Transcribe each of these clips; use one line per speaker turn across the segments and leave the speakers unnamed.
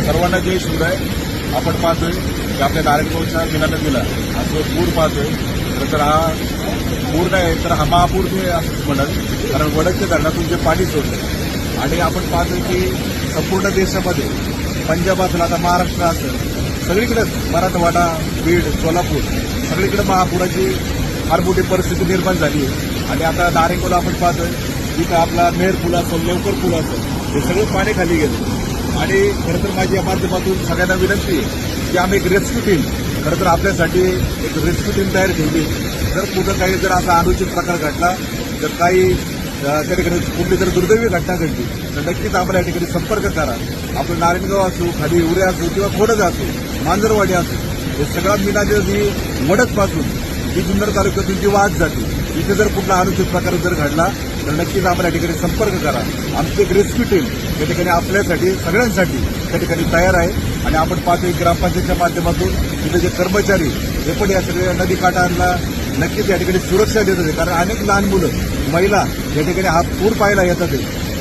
सर्वांना जय शिवराय. आपण पाहतोय की आपल्या नारायणगावच्या मीना नदीला हा जो पूर पाहतोय तर हा पूर नाही तर हा महापूर जे असं म्हणत, कारण वडकच्या धरणातून जे पाणी सोडलं आणि आपण पाहतोय की संपूर्ण देशामध्ये पंजाब असेल, आता महाराष्ट्र असेल, सगळीकडेच मराठवाडा, बीड, सोलापूर सगळीकडे महापुराची फार मोठी परिस्थिती निर्माण झाली आहे. आणि आता नारायणगावला आपण पाहतोय इथं आपला मेहर पूल असेल, लेवकर पूल असेल, हे सगळे पाणी खाली गेले. आणि खरं तर माझी या माध्यमातून सगळ्यांना विनंती आहे की आम्ही एक रेस्क्यू टीम खरं तर आपल्यासाठी एक रेस्क्यू टीम तयार ठेवली. जर कुठं काही जर असा अनुचित प्रकार घडला, जर काही त्या ठिकाणी कुठली जर दुर्दैवी घटना घडली तर नक्कीच आम्हाला या ठिकाणी संपर्क करा. आपलं नारायणगाव असो, खाली उरे असो किंवा खोडद असो, मांजरवाडी असो, हे सगळं मीना नदी वडदपासून ही जुन्नर तालुक्यातून जी वाद जाते, इथे जर कुठला अनुचित प्रकार जर घडला तर नक्कीच आम्हाला या ठिकाणी संपर्क करा. आमची एक रेस्क्यू टीम या ठिकाणी आपल्यासाठी सगळ्यांसाठी त्या ठिकाणी तयार आहे. आणि आपण पाहतोय ग्रामपंचायतच्या माध्यमातून तिथे जे कर्मचारी हे पण या सगळ्या नदीकाठांना नक्कीच या ठिकाणी सुरक्षा देत होते, कारण अनेक लहान मुलं, महिला या ठिकाणी हा पूर पाहायला येतात.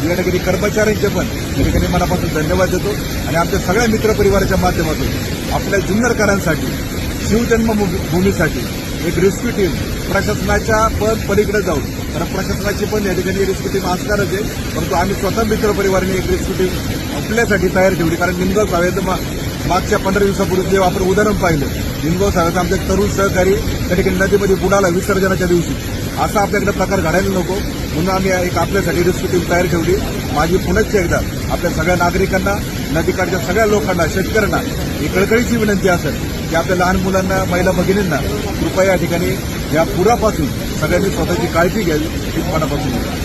या ठिकाणी कर्मचाऱ्यांचे पण या ठिकाणी मनापासून धन्यवाद देतो. आणि आमच्या सगळ्या मित्रपरिवाराच्या माध्यमातून आपल्या जुन्नरकरांसाठी, शिवजन्मभूमीसाठी एक रेस्क्यू टीम प्रशासनाच्या पण पलीकडे जाऊन, कारण प्रशासनाची पण या ठिकाणी रेस्क्यू टीम असणारच आहे, परंतु आम्ही स्वतः मित्रपरिवाराने एक रेस्क्यू टीम आपल्यासाठी तयार ठेवली. कारण निमगाव सावेचं मागच्या 15 दिवसापूर्वी जेव्हा आपण उदाहरण पाहिलं, निमगाव सावेचा आमचे तरुण सहकारी त्या ठिकाणी नदीमध्ये बुडाला विसर्जनाच्या दिवशी, असा आपल्याकडे प्रकार घडायला नको म्हणून आम्ही एक आपल्यासाठी रेस्क्यू टीम तयार ठेवली. माझी पुनश्च एकदा आपल्या सगळ्या नागरिकांना, नदीकाठच्या सगळ्या लोकांना, शेतकऱ्यांना ही कळकळीची विनंती असेल की आपल्या लहान मुलांना, महिला भगिनींना कृपया या ठिकाणी या पुरापासून सगळ्यांनी स्वतःची काळजी घ्यावी ही मनापासून.